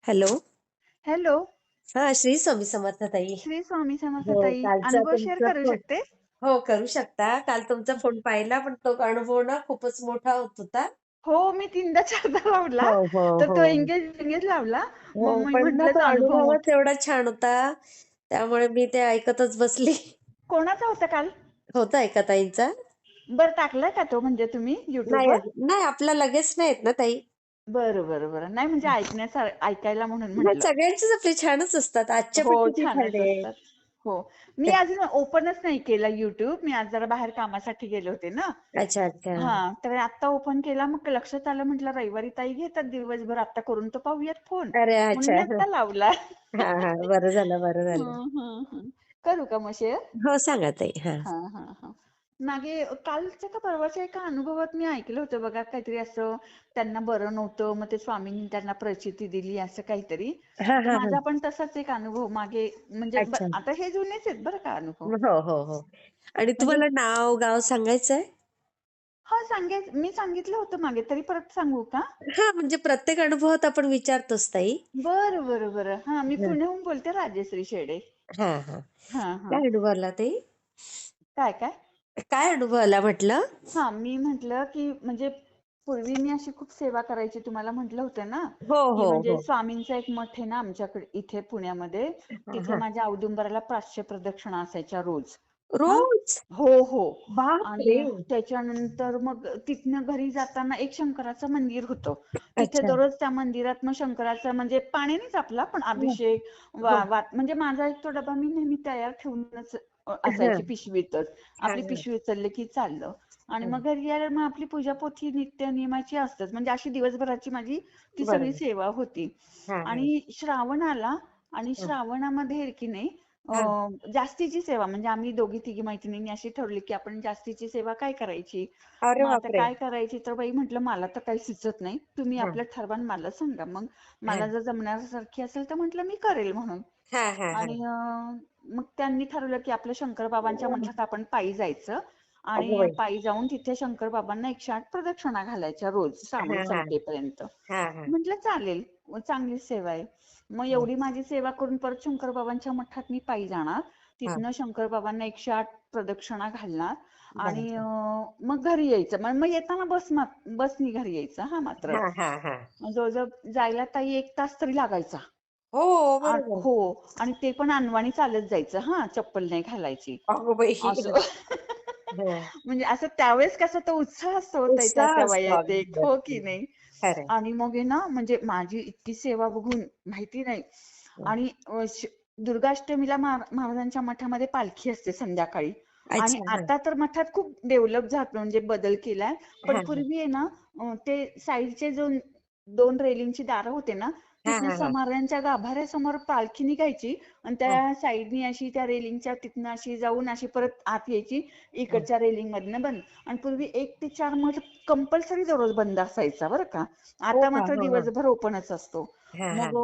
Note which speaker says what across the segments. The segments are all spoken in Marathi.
Speaker 1: हॅलो.
Speaker 2: हॅलो.
Speaker 1: हा, श्री स्वामी समर्थ ताई.
Speaker 2: श्री स्वामी समर्थ
Speaker 1: हो,
Speaker 2: ताई.
Speaker 1: कालचा
Speaker 2: अनुभव शेअर
Speaker 1: तुमचा
Speaker 2: करू
Speaker 1: फोन.
Speaker 2: शकते?
Speaker 1: हो, करू शकता. काल तुमचा फोन पाहिला, पण तो अनुभव ना खूपच मोठा होत होता.
Speaker 2: हो, मी 3दा 4दा लावला.
Speaker 1: हो, हो,
Speaker 2: तर
Speaker 1: हो.
Speaker 2: तो एंगेज एंगेज लावला.
Speaker 1: हो,
Speaker 2: मग मी
Speaker 1: पण ना
Speaker 2: म्हटलं
Speaker 1: तो
Speaker 2: अनुभव
Speaker 1: अनुभवच एवढा छान होता, त्यामुळे मी ते ऐकतच बसली.
Speaker 2: कोणाचा होता काल?
Speaker 1: होता एका ताईंचा.
Speaker 2: बरं, टाकलाय का तो म्हणजे तुम्ही
Speaker 1: नाही,
Speaker 2: युट्यूबवर?
Speaker 1: नाही, आपला लगेच नाही येत ना ताई.
Speaker 2: बरं बरं बरं. नाही म्हणजे ऐकायला म्हणून
Speaker 1: नाही,
Speaker 2: म्हटलं.
Speaker 1: सगळ्यांचेच आपले छानच असतात. आजचे
Speaker 2: हो,
Speaker 1: पण किती छान
Speaker 2: छानच
Speaker 1: आहेत.
Speaker 2: असतात. हो. मी अजून ओपनच नाही केला युट्यूब. मी आज जरा बाहेर कामासाठी गेले होते ना.
Speaker 1: अच्छा, अच्छा.
Speaker 2: हां, तर आता ओपन केला. मग लक्षात आलं, म्हटलं रविवारी ताई घेतात दिवसभर, आता करून तर पाहूयात फोन.
Speaker 1: अरे,
Speaker 2: म्हणून
Speaker 1: अच्छा.
Speaker 2: मी आता लावला.
Speaker 1: हा, हा, बरं झालं, बरं झालं.
Speaker 2: हं, हं, हं. करू का मग शेअर?
Speaker 1: हो, सांगा ताई. हा.
Speaker 2: हां, हां, हां. मागे कालच्या का परवाच्या एका अनुभवात मी ऐकलं होतं बघा, काहीतरी असं त्यांना बरं नव्हतं, मग ते स्वामींनी त्यांना प्रचिती दिली असं काहीतरी.
Speaker 1: हा,
Speaker 2: तर
Speaker 1: हा, हा.
Speaker 2: माझा पण तसाच एक अनुभव मागे म्हणजे
Speaker 1: अच्छा.
Speaker 2: आता हे जुनेच आहेत बरं का अनुभव.
Speaker 1: हो, हो, हो. आणि
Speaker 2: म्हणजे
Speaker 1: तुम्हाला नाव, गाव सांगायचंय?
Speaker 2: हां, मी सांगितलं होतं मागे, तरी परत सांगू का?
Speaker 1: हां, म्हणजे प्रत्येक अनुभवात आपण विचारतोच ताई.
Speaker 2: बरं, बरं, बरं. हां, मी
Speaker 1: हं.
Speaker 2: पुण्याहून बोलते, राजश्री शेडे.
Speaker 1: हां, हां.
Speaker 2: हां, हां.
Speaker 1: काय अनुभव आला ताई?
Speaker 2: काय, काय?
Speaker 1: काय अनुभव आला म्हटलं?
Speaker 2: हां, मी म्हटलं, की म्हणजे पूर्वी मी अशी खूप सेवा करायची. तुम्हाला म्हटलं होतं ना,
Speaker 1: हो,
Speaker 2: की
Speaker 1: हो,
Speaker 2: म्हणजे
Speaker 1: हो.
Speaker 2: स्वामींचा एक मठ आहे ना आमच्याकडे इथे पुण्यामध्ये.
Speaker 1: हां,
Speaker 2: तिथे
Speaker 1: हां.
Speaker 2: माझ्या औदुंबराला 500 प्रदक्षिणा असायच्या रोज. हां.
Speaker 1: रोज?
Speaker 2: हो, हो.
Speaker 1: बापरे!
Speaker 2: आणि त्याच्यानंतर मग तिथनं घरी जाताना एक शंकराचं मंदिर होतं. तिथे
Speaker 1: अच्छा.
Speaker 2: दररोज त्या मंदिरात मग शंकराचं म्हणजे पाण्यानेच आपला पण
Speaker 1: हं,
Speaker 2: अभिषेक
Speaker 1: हं.
Speaker 2: म्हणजे माझा एक तो डबा मी नेहमी तयार ठेवूनच
Speaker 1: हां,
Speaker 2: असायची पिशवीतच.
Speaker 1: हां,
Speaker 2: आपली
Speaker 1: हां,
Speaker 2: पिशवी उचलली की चाललं. आणि
Speaker 1: हां.
Speaker 2: मग घरी आल्यावर मग आपली पूजापोथी नित्य नियमाची असतेच. म्हणजे अशी दिवसभराची माझी ती सगळी
Speaker 1: बरोबर.
Speaker 2: सेवा होती.
Speaker 1: हां, हां,
Speaker 2: आणि श्रावण आला आणि
Speaker 1: हां,
Speaker 2: श्रावणामध्ये की नाही
Speaker 1: हां.
Speaker 2: जास्तीची सेवा म्हणजे आम्ही दोघी तिघी मैत्रिणींनी अशी ठरवली की आपण जास्तीची सेवा काय करायची.
Speaker 1: अरे
Speaker 2: मग आता
Speaker 1: बापरे!
Speaker 2: काय करायची तर बाई म्हटलं मला तर काही सुचत नाही. तुम्ही
Speaker 1: हां,
Speaker 2: आपलं ठरवा आणि मला सांगा. मग मला
Speaker 1: हां.
Speaker 2: जर जमण्यासारखी असेल तर म्हटलं मी करेल म्हणून.
Speaker 1: हां, हां, हां.
Speaker 2: आणि मग त्यांनी ठरवलं की आपलं शंकर बाबांच्या मठात आपण पायी जायचं
Speaker 1: अगं
Speaker 2: आणि
Speaker 1: बाई!
Speaker 2: पायी जाऊन तिथे शंकर बाबांना 108 प्रदक्षिणा घालायच्या रोज श्रावण
Speaker 1: हां, हां.
Speaker 2: संपेपर्यंत.
Speaker 1: हां, हां.
Speaker 2: म्हटलं चालेल, चांगली सेवा आहे. मग
Speaker 1: हां,
Speaker 2: एवढी माझी सेवा करून परत शंकर बाबांच्या मठात मी पायी जाणार.
Speaker 1: हां.
Speaker 2: तिथनं शंकर बाबांना 108 प्रदक्षिणा घालणार आणि
Speaker 1: बापरे!
Speaker 2: मग घरी यायचं. मग येताना बसनी घरी यायचं हां मात्र.
Speaker 1: हां, हां, हां.
Speaker 2: जवळ-जवळ जायला ताई 1 तास तरी लागायचा.
Speaker 1: हो, बरोबर.
Speaker 2: हो. आणि ते पण अनवाणी चालत जायचं हां, चप्पल नाही घालायची.
Speaker 1: अगं बाई!
Speaker 2: असं.
Speaker 1: हां.
Speaker 2: म्हणजे असं त्यावेळेस कसा तो उत्साह असतो हो ताई
Speaker 1: उत्साह
Speaker 2: त्या
Speaker 1: असतो
Speaker 2: वयात
Speaker 1: अगदी
Speaker 2: एक, हो की
Speaker 1: बरोबर.
Speaker 2: नाही?
Speaker 1: खरंय.
Speaker 2: आणि मग आहे ना, म्हणजे माझी इतकी सेवा बघून माहिती नाही.
Speaker 1: हं.
Speaker 2: आणि दुर्गाष्टमीला महाराजांच्या मठामध्ये पालखी असते संध्याकाळी. आणि
Speaker 1: अच्छा. हां.
Speaker 2: आता तर मठात खूप डेव्हलप झालं म्हणजे बदल केलाय. पण
Speaker 1: हां, हां.
Speaker 2: पूर्वी आहे ना, ते साईडचे जो 2 रेलिंगची दारं होते ना,
Speaker 1: हां,
Speaker 2: तिथनं
Speaker 1: हां, हां.
Speaker 2: समाऱ्यांच्या गाभाऱ्यासमोर पालखी निघायची आणि
Speaker 1: हां,
Speaker 2: त्या साईडनी अशी त्या रेलिंगच्या तिथनं अशी जाऊन अशी परत आत यायची.
Speaker 1: हां.
Speaker 2: इकडच्या रेलिंग मधनं बंद. आणि पूर्वी 1 ते 4 मठ कंपल्सरी दररोज बंद असायचा बरं का.
Speaker 1: हो
Speaker 2: आता
Speaker 1: का?
Speaker 2: मात्र
Speaker 1: हां, हां.
Speaker 2: दिवसभर ओपनच असतो.
Speaker 1: हां,
Speaker 2: मग
Speaker 1: हां.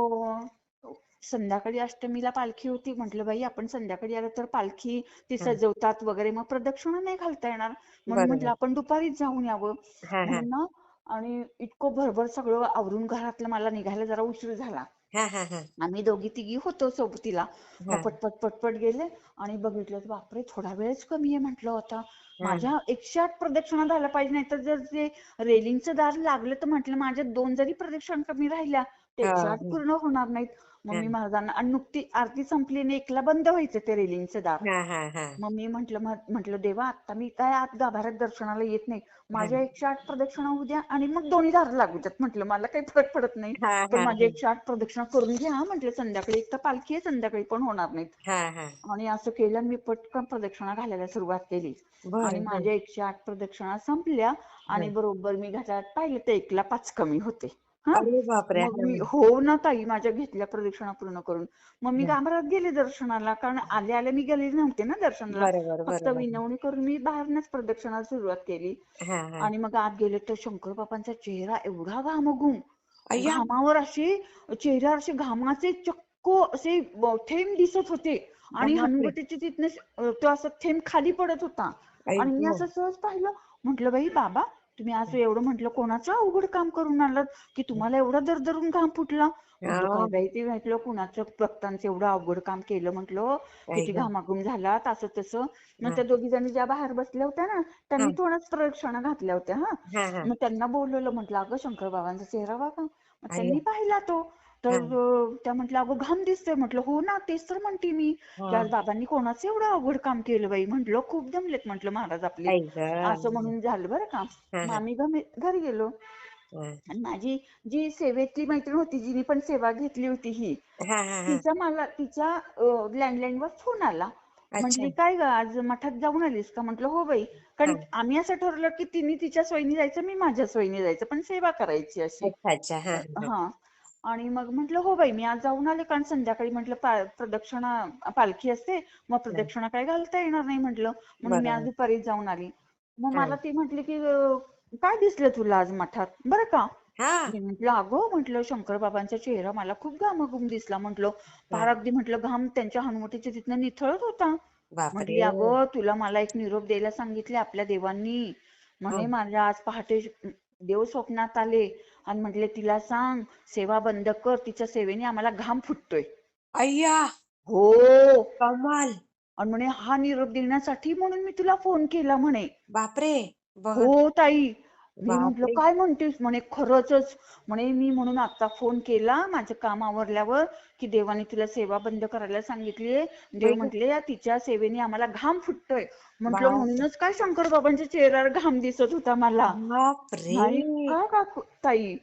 Speaker 2: संध्याकाळी अष्टमीला पालखी होती. म्हटलं बाई आपण संध्याकाळी आलं तर पालखी ती
Speaker 1: हां.
Speaker 2: सजवतात वगैरे मग प्रदक्षिणा नाही घालता येणार. म्हणून म्हटलं
Speaker 1: बरोबर.
Speaker 2: आपण दुपारीच जाऊन यावं.
Speaker 1: हां, हां.
Speaker 2: म्हणून ना आणि इतकं भरभर सगळं आवरून घरातलं मला निघायला जरा उशीर झाला.
Speaker 1: हां, हां, हां.
Speaker 2: आम्ही दोघी तिघी होतो सोबतीला. मग
Speaker 1: हां,
Speaker 2: पटपट पटपट गेले आणि बघितलं तर बापरे थोडा वेळच कमी आहे म्हटलं होता.
Speaker 1: हां.
Speaker 2: माझ्या 108 प्रदक्षिणा झाल्या पाहिजे नाही तर जर ते रेलिंगचं दार लागलं तर म्हटलं माझ्या 2 जरी प्रदक्षिणा कमी राहिल्या ते
Speaker 1: हां,
Speaker 2: 108
Speaker 1: हं.
Speaker 2: पूर्ण होणार नाहीत. मग मी
Speaker 1: हां.
Speaker 2: महाराजांना आणि नुकती आरती संपली आणि 1ला बंद व्हायचं ते रेलिंगचं दार.
Speaker 1: हां, हां, हां.
Speaker 2: मग मी म्हटलं देवा आता मी काय आत गाभाऱ्यात दर्शनाला येत नाही. माझ्या
Speaker 1: हां.
Speaker 2: 108 प्रदक्षिणा होऊ द्या आणि मग दोन्ही दार लागू द्यात म्हटलं मला काही फरक पडत नाही.
Speaker 1: हां,
Speaker 2: पण
Speaker 1: हां,
Speaker 2: माझे
Speaker 1: हां.
Speaker 2: 108 प्रदक्षिणा करून घ्या म्हटलं संध्याकाळी एक तर पालखी आहे संध्याकाळी पण होणार नाहीत.
Speaker 1: हां, हां.
Speaker 2: आणि असं केलं मी पटकन प्रदक्षिणा घालायला सुरुवात केली. आणि
Speaker 1: बरं. हां,
Speaker 2: माझ्या 108 प्रदक्षिणा संपल्या आणि
Speaker 1: हां.
Speaker 2: बरोबर मी घड्याळात पाहिलं तर 1ला 5 कमी होते. हां.
Speaker 1: अरे बापरे!
Speaker 2: मग मी
Speaker 1: हां,
Speaker 2: हो ना ताई माझ्या घेतल्या प्रदक्षिणा पूर्ण करून. मग मी
Speaker 1: हां.
Speaker 2: गाभाऱ्यात गेले दर्शनाला कारण आल्या आल्या मी गेले नव्हते ना दर्शनाला.
Speaker 1: बरोबर,
Speaker 2: फक्त
Speaker 1: बरोबर.
Speaker 2: विनवणी करून मी बाहेरनच प्रदक्षिणाला सुरुवात केली.
Speaker 1: हां, हां.
Speaker 2: आणि मग आत गेले तर शंकर बाबांचा चेहरा एवढा घामघूम,
Speaker 1: अय्या!
Speaker 2: घामावर असे चेहऱ्यावर असे घामाचे चक्क असे थेंब दिसत होते. आणि
Speaker 1: बापरे!
Speaker 2: हनुवटीचे तिथनं तो असा थेंब खाली पडत होता.
Speaker 1: आई
Speaker 2: आणि मी
Speaker 1: गं!
Speaker 2: असं सहज पाहिलं. म्हटलं बाई बाबा तुम्ही असं एवढं म्हटलं कोणाचं अवघड काम करून आलात की तुम्हाला एवढा दरदरून घाम फुटला. म्हटलं काय
Speaker 1: हा.
Speaker 2: बाई ते, म्हटलं कुणाचं भक्तांचं एवढं अवघड काम केलं, म्हटलं
Speaker 1: आई
Speaker 2: किती
Speaker 1: ग.
Speaker 2: घामाघूम झालात असं तसं. मग
Speaker 1: हा
Speaker 2: त्या दोघी जणी ज्या बाहेर बसल्या होत्या ना,
Speaker 1: हा
Speaker 2: त्यांनी थोड्याच प्रदक्षिणा घातल्या होत्या. हा,
Speaker 1: हा हा.
Speaker 2: मग त्यांना बोलवलं, म्हटलं अगं शंकर बाबांचा चेहरा बघा. मग
Speaker 1: अय्या.
Speaker 2: त्यांनी पाहिला तो. तर
Speaker 1: हा
Speaker 2: त्या म्हटलं अगं घाम दिसतोय. म्हटलं हो ना, तेच तर म्हणते मी की
Speaker 1: हा.
Speaker 2: आज बाबांनी कोणाचं एवढं अवघड काम केलं बाई. म्हटलं खूप दमलेत म्हटलं महाराज आपले.
Speaker 1: आई ग.
Speaker 2: असं म्हणून झालं बरं का.
Speaker 1: हा
Speaker 2: मग
Speaker 1: हा
Speaker 2: आम्ही घरी गेलो.
Speaker 1: हा
Speaker 2: आणि माझी जी सेवेतली मैत्रीण होती, जिने पण सेवा घेतली होती ही,
Speaker 1: हा हा हा.
Speaker 2: तिच्या लँडलाईनवर फोन आला.
Speaker 1: अच्छा.
Speaker 2: म्हटली काय ग आज मठात जाऊन आलीस का. म्हटलं हो बाई.
Speaker 1: हा.
Speaker 2: कारण आम्ही असं ठरवलं की तिने तिच्या सोयीने जायचं, मी माझ्या सोयीने जायचं, पण सेवा करायची अशी.
Speaker 1: अच्छा अच्छा. हा हा
Speaker 2: हा. आणि मग म्हटलं हो बाई मी आज जाऊन आले, कारण संध्याकाळी म्हटलं प्रदक्षिणा पालखी असते, मग
Speaker 1: हा.
Speaker 2: प्रदक्षिणा काय घालता येणार नाही म्हटलं, म्हणून मी आज
Speaker 1: बरोबर.
Speaker 2: दुपारी जाऊन आली. मग
Speaker 1: हा
Speaker 2: मला ती म्हटली की काय दिसलं तुला आज मठात बरं का.
Speaker 1: हा
Speaker 2: मी म्हटलं अगं, म्हटलं शंकर बाबांचा चेहरा मला खूप घामाघूम दिसला. म्हटलं
Speaker 1: हा.
Speaker 2: फार अगदी, म्हटलं घाम त्यांच्या हनुवटीच्या तिथनं निथळत होता.
Speaker 1: बापरे.
Speaker 2: म्हटली अगं तुला मला एक निरोप द्यायला सांगितले आपल्या देवांनी.
Speaker 1: हा.
Speaker 2: म्हणे माझ्या आज पहाटे देव स्वप्नात आले आणि म्हटले तिला सांग सेवा बंद कर, तिच्या सेवेने आम्हाला घाम फुटतोय.
Speaker 1: अय्या.
Speaker 2: हो.
Speaker 1: कमाल.
Speaker 2: आणि म्हणे हा निरोप देण्यासाठी म्हणून मी तुला फोन केला म्हणे.
Speaker 1: बापरे. बर.
Speaker 2: हो ताई. मी म्हंटल
Speaker 1: बापरे.
Speaker 2: काय म्हणतेस. म्हणे खरंच. म्हणे मी म्हणून आता फोन केला माझं काम आवरल्यावर की देवाने तिला सेवा बंद करायला सांगितलीये. देव
Speaker 1: होय ग.
Speaker 2: म्हटले तिच्या सेवेने आम्हाला घाम फुटतोय. म्हंटल
Speaker 1: बाप.
Speaker 2: म्हणूनच काय शंकर बाबांच्या चेहऱ्यावर घाम दिसत होता मला.
Speaker 1: बापरे.
Speaker 2: नाही काय काकू ताई.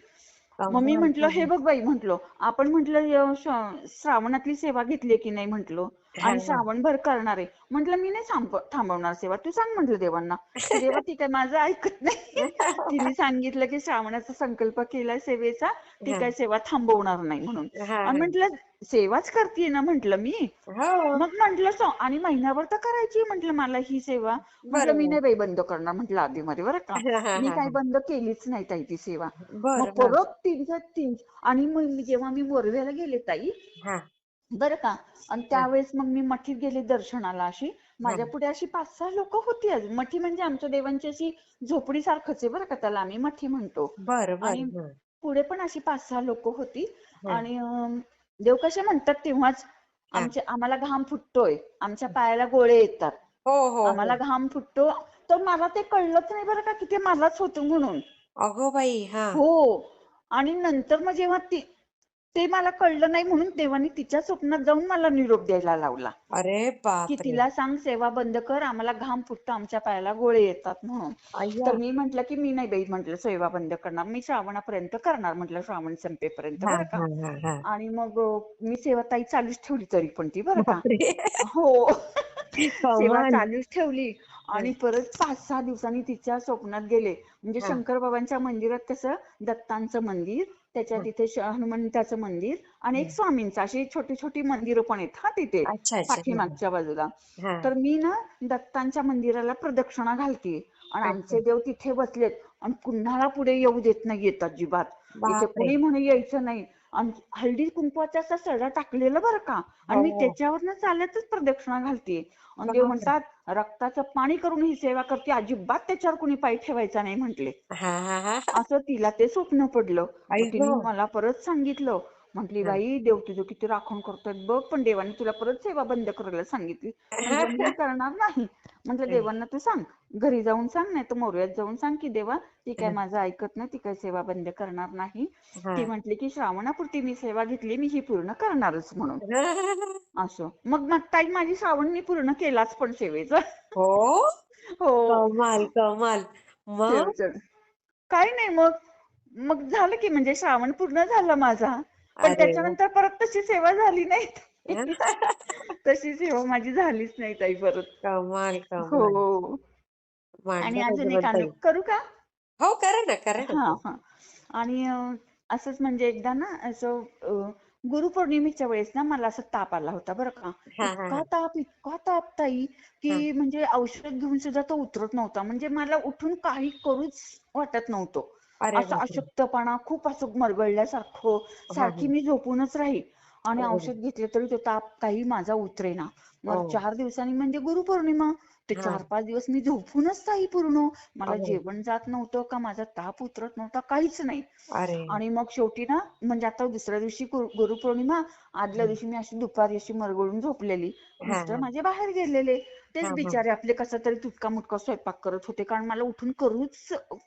Speaker 2: मग मी
Speaker 1: कमाल
Speaker 2: म्हंटल हे
Speaker 1: कमाल.
Speaker 2: बघ बाई, म्हंटल आपण म्हंटल श्रावणातली सेवा घेतली की नाही म्हंटल,
Speaker 1: हा
Speaker 2: आणि
Speaker 1: हा.
Speaker 2: श्रावणभर करणार आहे. म्हंटल मी नाही थांबवणार सेवा, तू सांग म्हंटल देवांना. की देवा ती काय माझं ऐकत नाही. तिने सांगितलं की श्रावणाचा संकल्प केलाय सेवेचा, ती
Speaker 1: हा
Speaker 2: काय सेवा थांबवणार नाही म्हणून.
Speaker 1: हा
Speaker 2: आणि
Speaker 1: हा.
Speaker 2: म्हंटल सेवाच करते ना म्हंटल मी.
Speaker 1: हो.
Speaker 2: मग म्हंटल आणि महिनाभर तर करायची म्हंटल मला ही सेवा. म्हंटल मी
Speaker 1: बरोबर.
Speaker 2: नाही बाई बंद करणार म्हंटल आधी मध्ये बरं का.
Speaker 1: हा हा
Speaker 2: मी
Speaker 1: हा
Speaker 2: काही
Speaker 1: हा.
Speaker 2: बंद केलीच नाही ताई ती सेवा. मग
Speaker 1: बर बर.
Speaker 2: परत तीन आणि मग जेव्हा मी मोरव्याला गेले ताई
Speaker 1: हा
Speaker 2: बरं का, आणि
Speaker 1: हा
Speaker 2: त्यावेळेस मग मी मठीत गेले दर्शनाला. अशी
Speaker 1: हा.
Speaker 2: माझ्या पुढे अशी 5-6 लोक होती. अजून मठी म्हणजे आमच्या देवांची अशी झोपडी सारखंच आहे बरं का, त्याला आम्ही मठी म्हणतो.
Speaker 1: बर बर.
Speaker 2: आणि
Speaker 1: हा
Speaker 2: पुढे पण अशी 5-6 लोक होती.
Speaker 1: हा
Speaker 2: आणि देव कसे म्हणतात तेव्हाच
Speaker 1: हा.
Speaker 2: आम्हाला घाम फुटतोय, आमच्या पायाला गोळे येतात,
Speaker 1: हो हो हो.
Speaker 2: आम्हाला घाम फुटतो. तर मला ते कळलंच नाही बरं का की ते मलाच होतं म्हणून.
Speaker 1: अगो बाई. हा.
Speaker 2: हो. आणि नंतर मग जेव्हा ते मला कळलं नाही, म्हणून देवानी तिच्या स्वप्नात जाऊन मला निरोप द्यायला लावला.
Speaker 1: अरे
Speaker 2: की
Speaker 1: बापरे.
Speaker 2: तिला सांग सेवा बंद कर, आम्हाला घाम फुटतो, आमच्या पायाला गोळे येतात म्हणून.
Speaker 1: अय्या.
Speaker 2: तर मी म्हंटल की मी नाही बाई म्हंटल सेवा बंद करणार, मी श्रावणापर्यंत करणार म्हंटल, श्रावण संपेपर्यंत
Speaker 1: हा
Speaker 2: बरं का.
Speaker 1: हा हा हा.
Speaker 2: आणि मग मी सेवा ताई चालूच ठेवली तरी पण ती बरं का.
Speaker 1: बापरे.
Speaker 2: हो. सेवा
Speaker 1: कमाल.
Speaker 2: चालूच ठेवली.
Speaker 1: हा
Speaker 2: आणि परत 5-6 दिवसांनी तिच्या स्वप्नात गेले. म्हणजे
Speaker 1: हा
Speaker 2: शंकर बाबांच्या मंदिरात कसं दत्तांचं मंदिर, त्याच्या
Speaker 1: हा
Speaker 2: तिथे हनुमंताचं मंदिर आणि एक
Speaker 1: हा.
Speaker 2: स्वामींचं, अशी छोटी छोटी मंदिरं पण आहेत हा तिथे
Speaker 1: अच्छा अच्छा. हा
Speaker 2: पाठीमागच्या बाजूला.
Speaker 1: हा.
Speaker 2: तर मी ना दत्तांच्या मंदिराला प्रदक्षिणा घालते आणि
Speaker 1: अच्छा.
Speaker 2: आमचे देव तिथे बसलेत आणि कुणाला पुढे येऊ देत नाहीयेत अजिबात. इथे
Speaker 1: बापरे.
Speaker 2: कुणी म्हणे यायचं नाही. आणि हळदी कुंकवाचा असा सडा टाकलेला बरं का, आणि
Speaker 1: हो
Speaker 2: मी
Speaker 1: हो.
Speaker 2: त्याच्यावरनं चालतच प्रदक्षिणा घालते. आणि देव
Speaker 1: बापरे.
Speaker 2: म्हणतात रक्ताचं पाणी करून ही सेवा करते, अजिबात त्याच्यावर कुणी पाय ठेवायचा नाही म्हटले.
Speaker 1: हा हा हा.
Speaker 2: असं तिला ते स्वप्न पडलं. मग
Speaker 1: आई
Speaker 2: तिने
Speaker 1: गो.
Speaker 2: मला परत सांगितलं. म्हटली
Speaker 1: हा.
Speaker 2: बाई देव तुझं किती राखण करतात बघ, पण देवाने तुला परत सेवा बंद करायला सांगितली. म्हटलं मी करणार नाही. म्हटलं देवांना तू सांग, घरी जाऊन सांग, नाही तर मोरयात जाऊन सांग की देवा ती काय माझं ऐकत नाही, ती काय सेवा बंद करणार नाही.
Speaker 1: हा.
Speaker 2: ती म्हटली की श्रावणापुरती मी सेवा घेतली, मी ही पूर्ण करणारच म्हणून.
Speaker 1: हा.
Speaker 2: असं मग ताई माझी श्रावण मी पूर्ण केलाच पण सेवेचा.
Speaker 1: हो.
Speaker 2: हो.
Speaker 1: कमाल कमाल. मग.
Speaker 2: सेवेचा काही नाही. मग मग झालं की, म्हणजे श्रावण पूर्ण झाला माझा. पण
Speaker 1: अरे वा.
Speaker 2: त्याच्यानंतर परत तशी सेवा झाली नाही. तशी सेवा माझी झालीच नाही ताई परत.
Speaker 1: कमाल कमाल.
Speaker 2: हो. आणि
Speaker 1: मांडर
Speaker 2: अजून एक
Speaker 1: अजिबात.
Speaker 2: करू का?
Speaker 1: हो करा ना करा ना
Speaker 2: हा
Speaker 1: ताई.
Speaker 2: हा. आणि असंच म्हणजे एकदा ना असं गुरुपौर्णिमेच्या वेळेस ना मला असं ताप आला होता बरं का.
Speaker 1: हा हा हा
Speaker 2: इतका ताप ताई,
Speaker 1: हा.
Speaker 2: की म्हणजे औषध घेऊन सुद्धा तो उतरत नव्हता. म्हणजे मला उठून काही करूच वाटत नव्हतं.
Speaker 1: अरे
Speaker 2: असं
Speaker 1: बापरे.
Speaker 2: अशक्तपणा, खूप असं मरगळल्यासारखं,
Speaker 1: हा
Speaker 2: सारखी
Speaker 1: हा
Speaker 2: मी झोपूनच राही. आणि
Speaker 1: हो
Speaker 2: औषध घेतलं तरी तो ताप काही माझा उतरेना. मग
Speaker 1: हो
Speaker 2: 4 दिवसांनी म्हणजे गुरुपौर्णिमा. ते
Speaker 1: हा
Speaker 2: 4-5 दिवस मी झोपूनच ताई पूर्ण. मला
Speaker 1: अरे
Speaker 2: जेवण जात नव्हतं का माझा ताप उतरत नव्हता, काहीच नाही.
Speaker 1: अरे
Speaker 2: आणि मग शेवटी ना, म्हणजे आता दुसऱ्या दिवशी गुरुपौर्णिमा, आदल्या
Speaker 1: हं.
Speaker 2: दिवशी मी अशी दुपारी अशी मरगळून झोपलेली.
Speaker 1: हा
Speaker 2: मिस्टर
Speaker 1: हा
Speaker 2: माझे बाहेर गेलेले.
Speaker 1: हा
Speaker 2: तेच
Speaker 1: हा
Speaker 2: बिचारे आपले कसा तरी तुटका मुटका स्वयंपाक करत होते, कारण मला उठून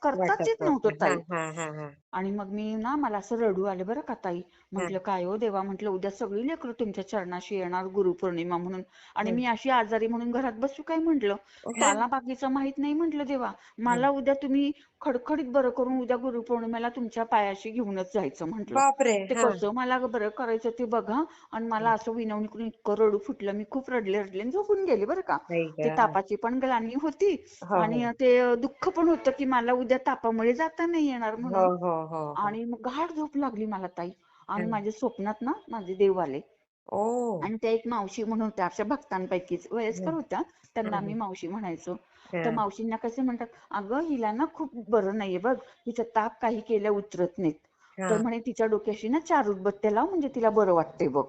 Speaker 2: करताच
Speaker 1: वाटत
Speaker 2: येत
Speaker 1: नव्हतं
Speaker 2: नव्हतं
Speaker 1: हा
Speaker 2: ताई.
Speaker 1: हा हा हा
Speaker 2: आणि मग मी ना, मला असं रडू आले बरं का ताई.
Speaker 1: हा
Speaker 2: म्हटलं काय हो देवा, म्हटलं उद्या सगळी लेकरं तुमच्या चरणाशी येणार गुरुपौर्णिमा म्हणून, आणि
Speaker 1: हं.
Speaker 2: मी अशी आजारी म्हणून घरात बसू काय म्हटलं. मला बाकीचं माहित नाही म्हटलं देवा.
Speaker 1: हं.
Speaker 2: मला उद्या तुम्ही खडखडीत बरं करून उद्या गुरुपौर्णिमेला तुमच्या पायाशी घेऊनच जायचं म्हटलं.
Speaker 1: बापरे
Speaker 2: ते
Speaker 1: हा
Speaker 2: कसं मला बरं करायचं ते बघा. आणि मला असं विनवणी करून इतकं रडू फुटलं, मी खूप रडले रडले आणि झोपून गेले बरं का.
Speaker 1: आई
Speaker 2: ते
Speaker 1: ग
Speaker 2: तापाची पण ग्लानी होती,
Speaker 1: हो
Speaker 2: आणि
Speaker 1: हो
Speaker 2: ते दुःख पण होतं की मला उद्या तापामुळे जाता नाही येणार
Speaker 1: हो
Speaker 2: म्हणून.
Speaker 1: हो हो हो
Speaker 2: आणि मग गाढ झोप लागली मला ताई. आणि
Speaker 1: हं.
Speaker 2: माझ्या स्वप्नात ना माझे देव आले.
Speaker 1: ओ
Speaker 2: आणि त्या एक मावशी म्हणून होत्या, अशा भक्तांपैकीच वयस्कर
Speaker 1: हं.
Speaker 2: होत्या. त्यांना
Speaker 1: हं.
Speaker 2: आम्ही मावशी म्हणायचो.
Speaker 1: हा
Speaker 2: तर मावशींना कसे म्हणतात, अगं हिला ना खूप बरं नाहीये बघ, हिचं ताप काही केल्या उतरत नाहीत.
Speaker 1: हा
Speaker 2: तर म्हणे तिच्या डोक्याशी ना 4 उदबत्त्या लाव, म्हणजे तिला बरं वाटतंय बघ.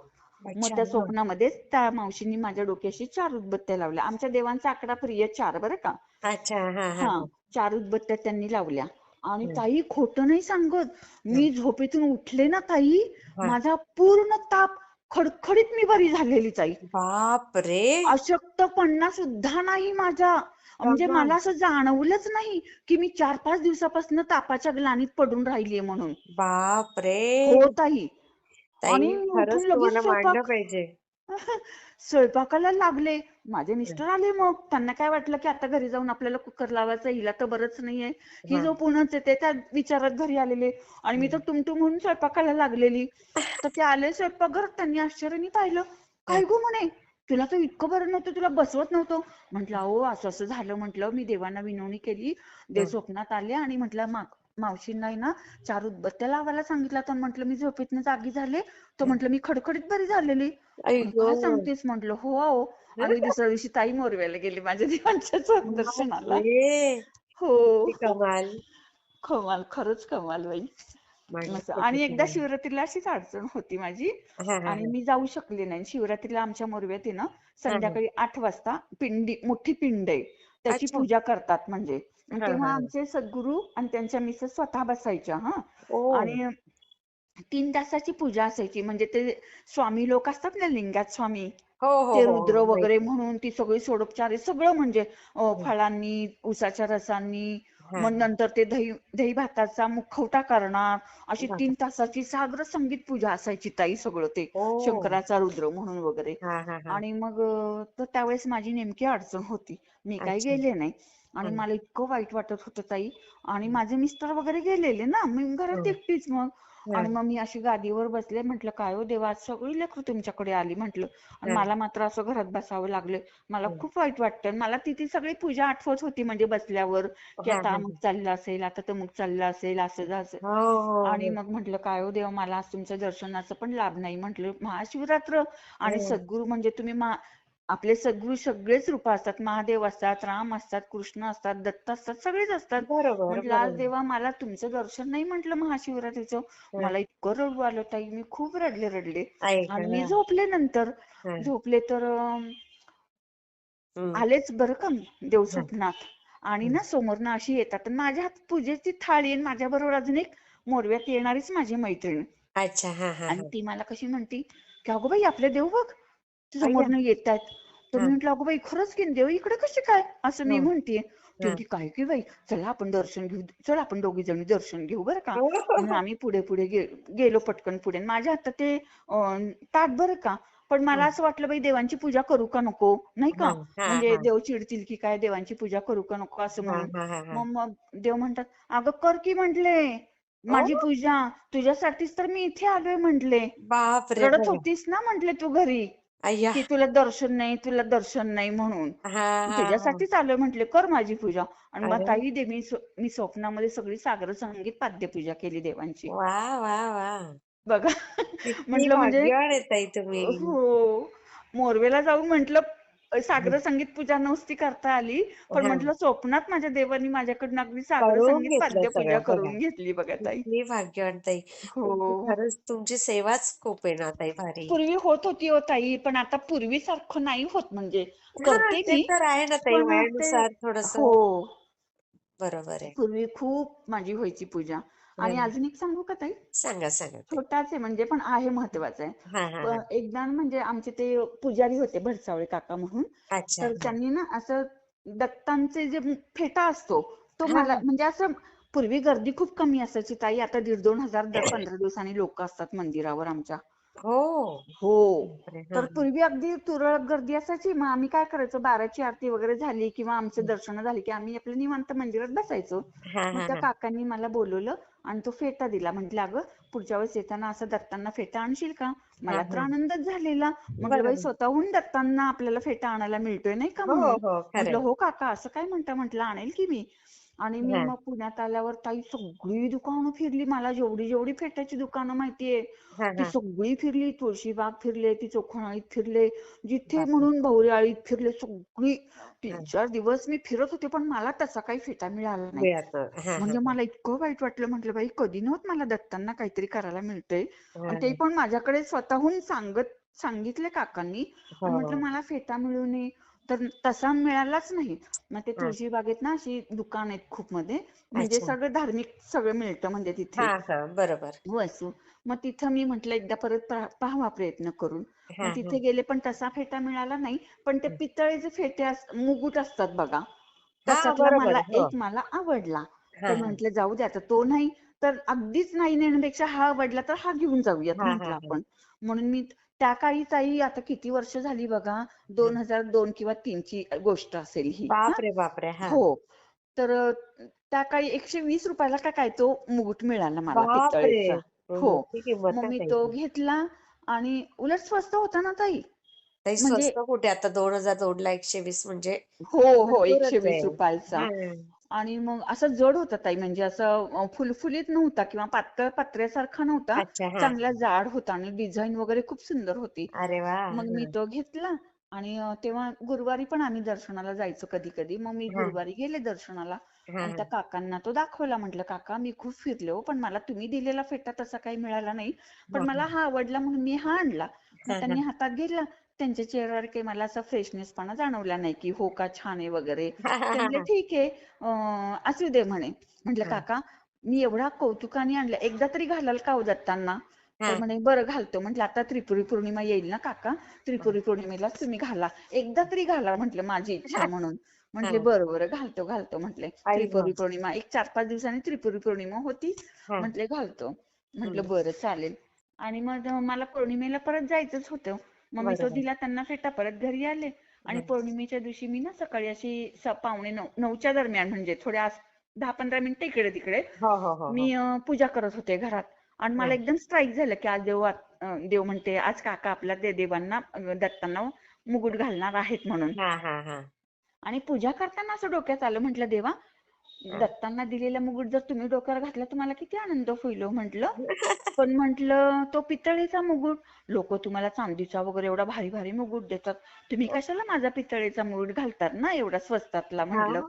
Speaker 2: मग
Speaker 1: अच्छा
Speaker 2: त्या
Speaker 1: हा
Speaker 2: स्वप्नामध्येच त्या मावशींनी माझ्या डोक्याशी 4 उदबत्त्या लावल्या. आमच्या देवांचा आकडा प्रिय 4 बरं का.
Speaker 1: अच्छा हा हा
Speaker 2: हा,
Speaker 1: हा
Speaker 2: 4 उदबत्त्या त्यांनी लावल्या. आणि
Speaker 1: हं.
Speaker 2: ताई खोटं नाही सांगत,
Speaker 1: हं.
Speaker 2: मी झोपेतून उठले ना ताई,
Speaker 1: हा
Speaker 2: माझा पूर्ण ताप खडखडीत मी बरी झालेली ताई.
Speaker 1: बाप रे
Speaker 2: अशक्तपणा सुद्धा नाही माझा. म्हणजे
Speaker 1: बघा
Speaker 2: मला असं जाणवलंच नाही की मी 4-5 दिवसापासून तापाच्या ग्लानीत पडून राहिलीये म्हणून.
Speaker 1: बाप रे
Speaker 2: हो ताई.
Speaker 1: ताई
Speaker 2: आणि
Speaker 1: खरंच
Speaker 2: उठून लगेच
Speaker 1: तुम्हाला मांडलं
Speaker 2: स्वयंपाक
Speaker 1: पाहिजे
Speaker 2: स्वयंपाकाला लागले. माझे
Speaker 1: हं.
Speaker 2: मिस्टर आले, मग त्यांना काय वाटलं की आता घरी जाऊन आपल्याला कुकर लावायचं, हिला तर बरंच नाहीये, ही
Speaker 1: हा
Speaker 2: झोपूनच येते, त्या विचारात घरी आलेले. आणि मी तर
Speaker 1: हं.
Speaker 2: टुमटुम म्हणून स्वयंपाकाला लागलेली. तर ते आले स्वयंपाकघरात, त्यांनी आश्चर्याने पाहिलं.
Speaker 1: हं.
Speaker 2: काय गो म्हणे, तुला तर इतकं बरं नव्हतं, तुला बसवत नव्हतं. म्हटलं अहो असं असं झालं. म्हटलं मी देवांना विनवणी केली, देव
Speaker 1: हं.
Speaker 2: स्वप्नात आले आणि म्हटलं मावशींना ना 4 उदबत्त्या लावायला सांगितलं. तर म्हटलं मी झोपेतनं जागी झाले, तर
Speaker 1: हं.
Speaker 2: म्हटलं मी खडखडीत बरी झालेली.
Speaker 1: आई
Speaker 2: म्हणे
Speaker 1: ग
Speaker 2: काय सांगतेस, म्हटलं हो अहो. आणि दुसऱ्या दिवशी ताई मोरव्याला गेली माझ्या देवांच्या दर्शनाला.
Speaker 1: बापरे
Speaker 2: हो.
Speaker 1: किती कमाल
Speaker 2: कमाल, खरंच कमाल बाई.
Speaker 1: मांडलं
Speaker 2: असं.
Speaker 1: पाहिजे
Speaker 2: आणि एकदा
Speaker 1: तुम्हाला
Speaker 2: शिवरात्रीला अशीच अडचण होती माझी,
Speaker 1: हा हा
Speaker 2: आणि
Speaker 1: हा
Speaker 2: मी जाऊ शकले नाही. शिवरात्रीला आमच्या मोरव्यात आहे ना,
Speaker 1: हा हा
Speaker 2: संध्याकाळी 8 वाजता मोठी पिंड आहे, त्याची
Speaker 1: अच्छा
Speaker 2: पूजा करतात म्हणजे. आणि
Speaker 1: हा
Speaker 2: तेव्हा
Speaker 1: हा हा
Speaker 2: आमचे सद्गुरू आणि त्यांच्या मिसेस स्वतः बसायच्या हा.
Speaker 1: ओ
Speaker 2: आणि 3 तासाची पूजा असायची. म्हणजे ते स्वामी लोक असतात ना, लिंगात स्वामी,
Speaker 1: हो हो
Speaker 2: ते
Speaker 1: हो
Speaker 2: रुद्र
Speaker 1: हो
Speaker 2: वगैरे
Speaker 1: माहिती
Speaker 2: म्हणून ती सगळी सोडोपचारे सगळं म्हणजे
Speaker 1: हं.
Speaker 2: फळांनी, उसाच्या रसांनी,
Speaker 1: हा
Speaker 2: मग नंतर ते दही दही भाताचा मुखवटा करणार. अशी
Speaker 1: बापरे
Speaker 2: 3 तासाची साग्र संगीत पूजा असायची ताई, सगळं ते
Speaker 1: ओ
Speaker 2: शंकराचा रुद्र म्हणून वगैरे.
Speaker 1: हा हा हा
Speaker 2: आणि मग तर त्यावेळेस माझी नेमकी अडचण होती, मी काही
Speaker 1: अच्छा
Speaker 2: गेले नाही.
Speaker 1: हा
Speaker 2: आणि मला इतकं वाईट वाटत होतं ताई. आणि
Speaker 1: हं.
Speaker 2: माझे मिस्टर वगैरे गेलेले ना, मी घरात
Speaker 1: हं.
Speaker 2: एकटीच मग. आणि
Speaker 1: हं.
Speaker 2: मग मी अशी गादीवर बसले, म्हटलं काय हो देवा, आज सगळी लेकरं तुमच्याकडे आली म्हटलं, आणि
Speaker 1: हं.
Speaker 2: मला मात्र असं घरात बसावं लागलं. मला
Speaker 1: हं.
Speaker 2: खूप वाईट वाटतं. आणि मला ती सगळी पूजा आठवत होती म्हणजे बसल्यावर, की
Speaker 1: हा
Speaker 2: आता
Speaker 1: हा
Speaker 2: अमुक
Speaker 1: हा
Speaker 2: चाललं असेल, आता तमुक चाललं असेल, असं असं.
Speaker 1: हो हो
Speaker 2: आणि
Speaker 1: हो
Speaker 2: मग म्हटलं काय हो देवा, मला आज तुमच्या दर्शनाचा पण लाभ नाही. म्हटलं महाशिवरात्र, आणि
Speaker 1: हं.
Speaker 2: सद्गुरू म्हणजे तुम्ही आपले सद्गुरू सगळेच रूप असतात. महादेव असतात, राम असतात, कृष्ण असतात, दत्त असतात, सगळेच असतात.
Speaker 1: बरोबर
Speaker 2: म्हटलं आज
Speaker 1: बरोबर
Speaker 2: देवा मला तुमचं दर्शन नाही म्हटलं महाशिवरात्रीचं.
Speaker 1: हं.
Speaker 2: मला इतकं रडू आलं ताई, मी खूप रडले रडले. आणि मी
Speaker 1: ऐका
Speaker 2: झोपले नंतर.
Speaker 1: हं.
Speaker 2: झोपले तर
Speaker 1: हं.
Speaker 2: आलेच बरं का देव
Speaker 1: हं.
Speaker 2: स्वप्नात. आणि
Speaker 1: हं.
Speaker 2: ना समोरनं अशी येतात, आणि माझ्या हात पूजेची थाळी, आणि माझ्या बरोबर अजून एक मोरव्यात येणारीच माझी मैत्रीण.
Speaker 1: अच्छा हा हा
Speaker 2: आणि
Speaker 1: हा
Speaker 2: ती मला कशी म्हणती, की अगो बाई आपले देव बघ
Speaker 1: अय्या
Speaker 2: समोरनं येत आहेत. तर मी
Speaker 1: हा
Speaker 2: म्हंटल अगो बाई खरंच की देव इकडे कसे काय, असं मी
Speaker 1: हं.
Speaker 2: म्हणतीये. ती
Speaker 1: हं.
Speaker 2: म्हणती काय की बाई, चला आपण दर्शन घेऊ, चला आपण दोघी जणी दर्शन घेऊ बरं का. म्हणून आम्ही पुढे पुढे गेलो पटकन पुढे. आणि माझ्या हातात ते ताट बरं का. पण मला
Speaker 1: हं.
Speaker 2: असं वाटलं बाई देवांची पूजा करू का नको, नाही का.
Speaker 1: हं. हा
Speaker 2: म्हणजे
Speaker 1: हा
Speaker 2: देव चिडतील की काय, देवांची पूजा करू का नको असं
Speaker 1: हा
Speaker 2: म्हणून.
Speaker 1: हा हा हा
Speaker 2: मग मग देव म्हणतात, अगं कर की म्हंटले
Speaker 1: ओ
Speaker 2: माझी पूजा, तुझ्यासाठीच तर मी इथे आलोय म्हंटले.
Speaker 1: बाप रे
Speaker 2: रडत
Speaker 1: बघा
Speaker 2: होतीस ना म्हंटले तू घरी,
Speaker 1: अय्या
Speaker 2: की तुला दर्शन नाही, तुला दर्शन नाही म्हणून.
Speaker 1: हा हा हा
Speaker 2: तुझ्यासाठीच आलोय म्हंटले, कर माझी पूजा. आणि मग
Speaker 1: अरे
Speaker 2: ताई मी स्वप्नामध्ये सगळी सागर संगीत पाद्यपूजा केली देवांची.
Speaker 1: वा वा वा
Speaker 2: बघा
Speaker 1: किती
Speaker 2: म्हटलं म्हणजे
Speaker 1: भाग्यवान आहे ताई तुम्ही
Speaker 2: हो, मोरवेला जाऊन म्हटलं सागर संगीत पूजा नव्हती करता आली, पण
Speaker 1: हा
Speaker 2: म्हटलं स्वप्नात माझ्या देवानी माझ्याकडनं अगदी सागर
Speaker 1: करून
Speaker 2: संगीत
Speaker 1: घेतलं
Speaker 2: वाद्य पूजा
Speaker 1: सगळं बघा.
Speaker 2: करून घेतली बघा ताई.
Speaker 1: किती भाग्यवान ताई. तुमची
Speaker 2: हो.
Speaker 1: खरंच तुमची सेवाच खूप आहे ना ताई भारी.
Speaker 2: पूर्वी होत होती हो ताई, पण आता पूर्वीसारखं नाही होत म्हणजे.
Speaker 1: हा
Speaker 2: करते
Speaker 1: ते
Speaker 2: मी,
Speaker 1: तर आहे ना ताई,
Speaker 2: पण ते
Speaker 1: वयानुसार थोडस.
Speaker 2: हो.
Speaker 1: बरोबर आहे.
Speaker 2: पूर्वी खूप माझी व्हायची पूजा. आणि
Speaker 1: हा.
Speaker 2: अजून एक सांगू का ताई?
Speaker 1: सांगा सांगा ताई.
Speaker 2: छोटाच आहे म्हणजे, पण आहे महत्वाचं आहे.
Speaker 1: हा हा हा.
Speaker 2: एकदा म्हणजे आमचे ते पुजारी होते भरसावळे काका म्हणून.
Speaker 1: अच्छा.
Speaker 2: तर
Speaker 1: हा
Speaker 2: त्यांनी ना असं दत्तांचे जे फेटा असतो तो
Speaker 1: हा
Speaker 2: मला
Speaker 1: हा.
Speaker 2: म्हणजे असं, पूर्वी गर्दी खूप कमी असायची ताई. आता 1,500-2,000 दर 15 दिवसांनी लोक असतात मंदिरावर आमच्या.
Speaker 1: हो.
Speaker 2: हो.
Speaker 1: बापरे. हा
Speaker 2: तर पूर्वी अगदी तुरळक गर्दी असायची. मग आम्ही काय करायचो, 12ची आरती वगैरे झाली किंवा आमचे दर्शन झाली की आम्ही आपल्या निवांत मंदिरात बसायचो.
Speaker 1: हा
Speaker 2: मग
Speaker 1: हा
Speaker 2: त्या
Speaker 1: हा.
Speaker 2: काकांनी मला बोलवलं आणि तो फेटा दिला. म्हटलं, अगं पुढच्या वेळेस येताना असं दत्तांना फेटा आणशील का?
Speaker 1: हा
Speaker 2: मला तर
Speaker 1: हा.
Speaker 2: आनंदच झालेला. म्हटलं, बाई
Speaker 1: बरोबर.
Speaker 2: स्वतःहून दत्तांना आपल्याला फेटा आणायला मिळतोय नाही का
Speaker 1: हो
Speaker 2: म्हणून.
Speaker 1: हो
Speaker 2: म्हटलं,
Speaker 1: खरंय.
Speaker 2: हो काका असं काय म्हणता? म्हटलं, आणेल की मी. आणि मी
Speaker 1: हा
Speaker 2: मग पुण्यात आल्यावर ताई सगळी दुकानं फिरली. मला जेवढी जेवढी फेट्याची दुकानं माहितीये
Speaker 1: हा
Speaker 2: ती
Speaker 1: हा.
Speaker 2: सगळी फिरली. तुळशीबाग फिरले, ती चोखणाळीत फिरले, जिथे
Speaker 1: बापरे.
Speaker 2: म्हणून भोवऱ्याळीत फिरले, सगळी
Speaker 1: हा.
Speaker 2: 3-4 दिवस मी फिरत होते. पण मला तसा काही फेटा मिळाला नाही.
Speaker 1: मिळत. हा हा
Speaker 2: म्हणजे
Speaker 1: हा.
Speaker 2: मला इतकं वाईट वाटलं. म्हटलं, बाई कधी नव्हत मला दत्तांना काहीतरी करायला मिळतंय. आणि ते
Speaker 1: हा.
Speaker 2: पण माझ्याकडे स्वतःहून सांगितले काकांनी. आणि म्हटलं
Speaker 1: हो.
Speaker 2: मला फेटा मिळू नये. तर तसा मिळालाच नाही. मग ते
Speaker 1: हा.
Speaker 2: तुळशी बागेत ना अशी दुकान आहेत खूप मध्ये, म्हणजे
Speaker 1: अच्छा.
Speaker 2: सगळं धार्मिक सगळं मिळतं म्हणजे
Speaker 1: हा
Speaker 2: तिथे
Speaker 1: हा बरोबर.
Speaker 2: वस्तू. मग तिथं मी म्हटलं एकदा परत पाहावा प्रयत्न करून.
Speaker 1: हा
Speaker 2: मग
Speaker 1: हा.
Speaker 2: तिथे गेले पण तसा फेटा मिळाला नाही. पण ते पितळेचे फेटे मुकुट असतात बघा,
Speaker 1: हा
Speaker 2: त्याच्यातला
Speaker 1: बरोबर. हो.
Speaker 2: मला आवडला.
Speaker 1: हा
Speaker 2: तर
Speaker 1: हा.
Speaker 2: म्हटलं जाऊ दे आता, तो नाही तर अगदीच नाही नेण्यापेक्षा हा आवडला तर हा घेऊन जाऊयात
Speaker 1: हा हा
Speaker 2: म्हटलं
Speaker 1: हा.
Speaker 2: आपण. म्हणून मी त्या काळी ताई, आता किती वर्ष झाली बघा,
Speaker 1: हा.
Speaker 2: 2002 किंवा 3 ची गोष्ट असेल ही. हा.
Speaker 1: बापरे बापरे. हा.
Speaker 2: हो. तर त्या काळी ₹120 का काय तो मुकुट मिळाला मला
Speaker 1: बापरे.
Speaker 2: पितळेचा. हो.
Speaker 1: मोठी किंमत
Speaker 2: मग
Speaker 1: आहे
Speaker 2: मी तो
Speaker 1: त्याची.
Speaker 2: घेतला आणि उलट स्वस्त होता ना ताई.
Speaker 1: ताई
Speaker 2: म्हणजे
Speaker 1: स्वस्त कुठे आता, 2002 ला 120 म्हणजे
Speaker 2: हो, हो.
Speaker 1: भरपूरच आहे.
Speaker 2: ₹120.
Speaker 1: हा.
Speaker 2: आणि मग असं जड होता ताई, म्हणजे असं फुलफुलीत नव्हता किंवा पातळ पत्र्यासारखा नव्हता.
Speaker 1: अच्छा. हा.
Speaker 2: चांगला जाड होता आणि डिझाईन वगैरे खूप सुंदर होती.
Speaker 1: अरे वा.
Speaker 2: मग मी
Speaker 1: हा.
Speaker 2: तो घेतला. आणि तेव्हा गुरुवारी पण आम्ही दर्शनाला जायचो कधी कधी. मग मी
Speaker 1: हा
Speaker 2: गुरुवारी गेले दर्शनाला
Speaker 1: हा
Speaker 2: आणि त्या काकांना तो दाखवला. म्हटलं, काका मी खूप फिरले हो, पण मला तुम्ही दिलेला फेटा तसा काही मिळाला नाही. पण
Speaker 1: हा
Speaker 2: मला हा आवडला म्हणून मी हा आणला. मग
Speaker 1: हा
Speaker 2: त्यांनी हातात घेतला. त्यांच्या चेहऱ्यावर काही मला असा फ्रेशनेसपणा जाणवला नाही की हो का छान आहे वगैरे.
Speaker 1: हा
Speaker 2: ते
Speaker 1: हा
Speaker 2: म्हणले
Speaker 1: हा
Speaker 2: ठीक आहे, असू दे म्हणे. म्हटलं,
Speaker 1: हा
Speaker 2: काका मी एवढा कौतुकाने आणलं, एकदा तरी घालाल का हो दत्तांना?
Speaker 1: हा
Speaker 2: तर म्हणे बरं घालतो. म्हटलं, आता त्रिपुरी पौर्णिमा येईल ना काका,
Speaker 1: हा
Speaker 2: त्रिपुरी पौर्णिमेलाच तुम्ही घाला, एकदा तरी घाला म्हटलं, माझी इच्छा म्हणून. म्हटले,
Speaker 1: हा.
Speaker 2: बरं बरं घालतो घालतो म्हटले.
Speaker 1: आई
Speaker 2: त्रिपुरी
Speaker 1: गं.
Speaker 2: पौर्णिमा एक 4-5 दिवसांनी त्रिपुरी पौर्णिमा होती.
Speaker 1: हा.
Speaker 2: म्हटले घालतो. म्हटलं
Speaker 1: हम्म.
Speaker 2: बरं चालेल. आणि मग मला पौर्णिमेला परत जायचंच होतं. मग मी तो
Speaker 1: बरोबर.
Speaker 2: दिला त्यांना फेटा, परत घरी आले. आणि
Speaker 1: हा
Speaker 2: पौर्णिमेच्या दिवशी मी ना सकाळी अशी 9:45 दरम्यान, म्हणजे थोड्या 10-15 मिनिटं इकडे तिकडे
Speaker 1: हो हो हो हो.
Speaker 2: मी पूजा करत होते घरात. आणि
Speaker 1: हा
Speaker 2: मला एकदम स्ट्राईक झालं की आज देव म्हणते आज काका आपल्या देवांना दत्तांना मुकुट घालणार आहेत म्हणून.
Speaker 1: हा हा हा
Speaker 2: आणि पूजा करताना असं डोक्यात आलं, म्हटलं देवा
Speaker 1: हा.
Speaker 2: दत्तांना दिलेला मुकुट जर तुम्ही डोक्यावर घातला तर मला किती आनंद होईल हो म्हटलं. पण म्हटलं तो पितळेचा मुकुट, लोक तुम्हाला चांदीचा वगैरे एवढा भारी भारी मुकुट देतात, तुम्ही कशाला माझा पितळेचा मुकुट घालतात ना एवढा स्वस्तातला
Speaker 1: हा
Speaker 2: म्हटलं.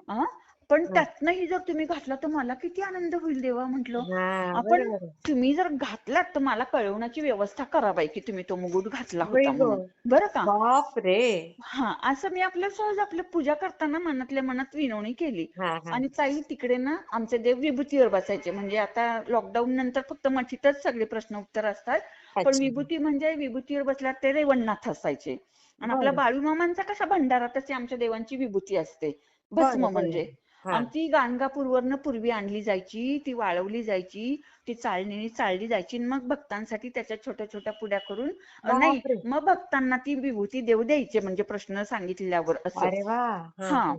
Speaker 2: हा. पण
Speaker 1: हा
Speaker 2: त्यातनंही जर तुम्ही घातला तर मला किती आनंद होईल देवा म्हटलं.
Speaker 1: हा,
Speaker 2: आपण
Speaker 1: बरोबर आहे.
Speaker 2: तुम्ही जर घातलात तर मला कळवण्याची व्यवस्था करा बाई की तुम्ही तो मुकुट घातला
Speaker 1: होय
Speaker 2: होता म्हणून,
Speaker 1: गं.
Speaker 2: बरं का.
Speaker 1: बाप रे.
Speaker 2: हा. असं मी आपल्या सहज आपल्या पूजा करताना मनातल्या मनात विनवणी केली.
Speaker 1: हा हा.
Speaker 2: आणि ताई तिकडे ना आमचे देव विभूतीवर बसायचे. म्हणजे आता लॉकडाऊन नंतर फक्त मठीतच सगळे प्रश्न उत्तर असतात. पण
Speaker 1: अच्छा.
Speaker 2: विभूती म्हणजे विभूतीवर बसल्यावर ते रेवणनाथ असायचे. आणि आपला
Speaker 1: बरं
Speaker 2: बाळूमामांचा कसा भंडारा, तशी आमच्या देवांची विभूती असते, भस्म
Speaker 1: बरं बरं.
Speaker 2: म्हणजे.
Speaker 1: हा
Speaker 2: आणि ती गाणगापूरवरनं पूर्वी आणली जायची, ती वाळवली जायची, ती चाळणीने चाळली जायची. आणि मग भक्तांसाठी त्याच्या छोट्या छोट्या पुड्या करून नाही,
Speaker 1: बाप रे.
Speaker 2: मग भक्तांना ती विभूती देव द्यायचे, म्हणजे प्रश्न सांगितल्यावर असं.
Speaker 1: अरे वा. हा
Speaker 2: हा.
Speaker 1: हा.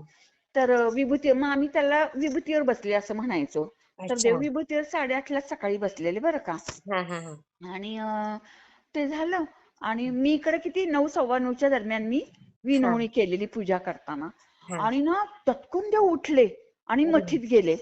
Speaker 2: तर विभूती, मग आम्ही त्याला विभूतीवर बसले असं म्हणायचो. तर
Speaker 1: अच्छा.
Speaker 2: देव विभूतीवर 8:30ला सकाळी बसलेले बरं का.
Speaker 1: हा हा हा
Speaker 2: आणि ते झालं. आणि मी इकडे किती 9:15 दरम्यान मी
Speaker 1: हा
Speaker 2: विनवणी केलेली पूजा करताना.
Speaker 1: हा.
Speaker 2: आणि ना तत्कून देव उठले आणि
Speaker 1: अरे
Speaker 2: मठीत गेले.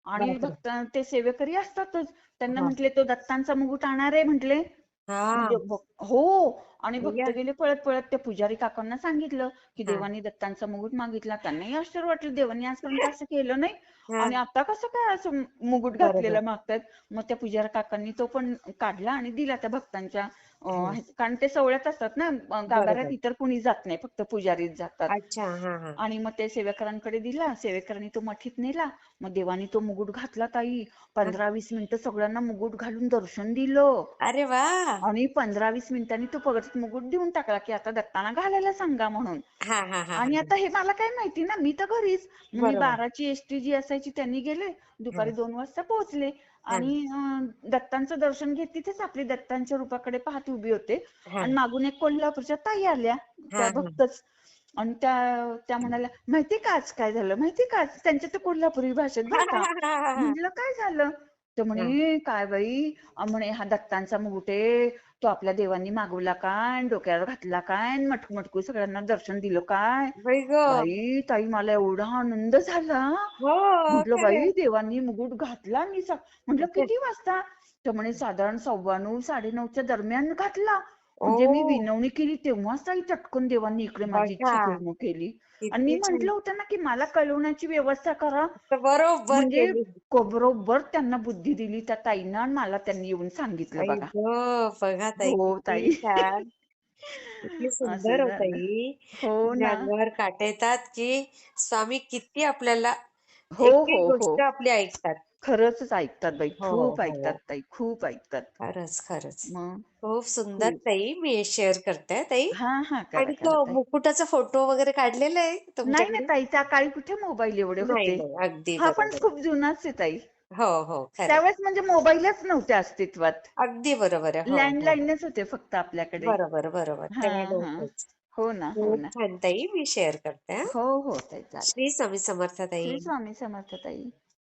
Speaker 2: आणि
Speaker 1: बापरे.
Speaker 2: भक्त ते सेवेकरी असतातच, त्यांना
Speaker 1: हा
Speaker 2: म्हटले तो दत्तांचा मुकुट आणणार आहे म्हटले.
Speaker 1: हा.
Speaker 2: म्हणजे हो. आणि भक्त
Speaker 1: अय्या
Speaker 2: गेले पळत पळत त्या पुजारी काकांना सांगितलं की
Speaker 1: हा
Speaker 2: देवानी दत्तांचा मुकुट मागितला. त्यांनाही आश्चर्य वाटलं, देवानी आजपर्यंत असं केलं नाही
Speaker 1: हा
Speaker 2: आणि आता कसं काय असं मुकुट
Speaker 1: बरोबर
Speaker 2: घातलेला मागतात. मग त्या पुजारी काकांनी तो पण काढला आणि दिला त्या भक्तांच्या
Speaker 1: हा
Speaker 2: कारण ते सोहळ्यात असतात ना, गाभाऱ्यात
Speaker 1: बरोबर
Speaker 2: इतर कुणी जात नाही, फक्त पुजारीच जातात.
Speaker 1: अच्छा हा हा
Speaker 2: आणि मग ते सेवेकरांकडे दिला, सेवेकरांनी तो मठीत नेला. मग देवानी तो मुकुट घातला ताई.
Speaker 1: हा.
Speaker 2: 15-20 मिनिटं सगळ्यांना मुकुट घालून दर्शन दिलं.
Speaker 1: अरे वा
Speaker 2: आणि 15-20 मिनिटांनी तो परत मुकुट देऊन टाकला की आता दत्ताना घालायला सांगा म्हणून.
Speaker 1: हा हा हा
Speaker 2: आणि
Speaker 1: हा
Speaker 2: आता हे मला काय माहिती ना, मी तर घरीच. मग मी
Speaker 1: बरोबर
Speaker 2: 12ची एसटी जी असायची त्यांनी गेले,
Speaker 1: हा
Speaker 2: दुपारी 2 वाजता पोहोचले.
Speaker 1: हा
Speaker 2: आणि दत्तांचं दर्शन घेत तिथेच आपली दत्तांच्या रूपाकडे पाहत उभी होते.
Speaker 1: हा
Speaker 2: आणि मागून एक कोल्हापूरच्या ताई आल्या,
Speaker 1: हा
Speaker 2: त्या
Speaker 1: हा
Speaker 2: भक्तच. आणि त्या म्हणाल्या, माहिती का आज काय झालं, माहिती का आज, त्यांच्या तर कोल्हापुरी भाषेत
Speaker 1: हा
Speaker 2: बरं का.
Speaker 1: हा हा हा
Speaker 2: म्हटलं काय झालं. तर
Speaker 1: हा
Speaker 2: म्हणे काय बाई, म्हणे हा दत्तांचा मुकुट आहे, तो आपल्या देवांनी मागवला काय, डोक्यावर घातला काय, मटकू सगळ्यांना दर्शन दिलं काय.
Speaker 1: बाई ग
Speaker 2: बाई ताई मला एवढा आनंद झाला.
Speaker 1: हो
Speaker 2: म्हटलं
Speaker 1: खरंय
Speaker 2: बाई देवांनी मुकुट घातला. म्हटलं किती वाजता. तर म्हणे साधारण 9:15 9:30च्या दरम्यान घातला.
Speaker 1: ओ
Speaker 2: म्हणजे मी विनवणी केली तेव्हाच ताई चटकन देवांनी इकडे माझी
Speaker 1: बघा
Speaker 2: इच्छा पूर्ण केली. आणि मी
Speaker 1: किती छान
Speaker 2: म्हंटल होतं ना की मला कळवण्याची व्यवस्था करा.
Speaker 1: तर बरोबर
Speaker 2: म्हणजे
Speaker 1: केली
Speaker 2: बरोबर त्यांना बुद्धी दिली त्या ताईंना आणि मला त्यांनी येऊन सांगितलं
Speaker 1: आई
Speaker 2: बघा.
Speaker 1: ग बघा ताई
Speaker 2: हो
Speaker 1: किती
Speaker 2: ताई.
Speaker 1: छान किती सुंदर
Speaker 2: असं
Speaker 1: हो
Speaker 2: झालं.
Speaker 1: ताई
Speaker 2: हो
Speaker 1: म्हणजे
Speaker 2: ना.
Speaker 1: अंगावर काटे येतात की स्वामी किती आपल्याला
Speaker 2: हो,
Speaker 1: एक
Speaker 2: हो,
Speaker 1: एक
Speaker 2: हो.
Speaker 1: गोष्ट आपली ऐकतात
Speaker 2: खरंच ऐकतात बाई.
Speaker 1: हो
Speaker 2: खूप ऐकतात
Speaker 1: हो
Speaker 2: ताई. खूप ऐकतात.
Speaker 1: खरंच खरंच
Speaker 2: मग
Speaker 1: खूप सुंदर
Speaker 2: खूप.
Speaker 1: ताई मी शेअर करते ताई
Speaker 2: हां, करा,
Speaker 1: आणि तो
Speaker 2: करा ताई.
Speaker 1: मुकुटाचा फोटो वगैरे काढलेला आहे
Speaker 2: नाही, नाही
Speaker 1: तुमच्याकडे
Speaker 2: ताई, त्या काळी कुठे मोबाईल एवढे
Speaker 1: नाही
Speaker 2: होते.
Speaker 1: नाही अगदी
Speaker 2: हा पण
Speaker 1: बरोबर
Speaker 2: खूप जुनाच आहे ताई.
Speaker 1: हो हो खरंय
Speaker 2: त्यावेळेस म्हणजे मोबाईलच नव्हते अस्तित्वात.
Speaker 1: अगदी बरोबर आहे हो हो
Speaker 2: लँडलाईनच होते फक्त आपल्याकडे.
Speaker 1: बरोबर बरोबर तेव्हा
Speaker 2: हां, हां.
Speaker 1: नव्हतंच
Speaker 2: हो ना, हो
Speaker 1: खूप
Speaker 2: ना.
Speaker 1: छान ताई मी शेअर करते हं.
Speaker 2: हो, हो ताई, चालेल.
Speaker 1: श्री स्वामी समर्थ ताई
Speaker 2: श्री स्वामी समर्थ ताई.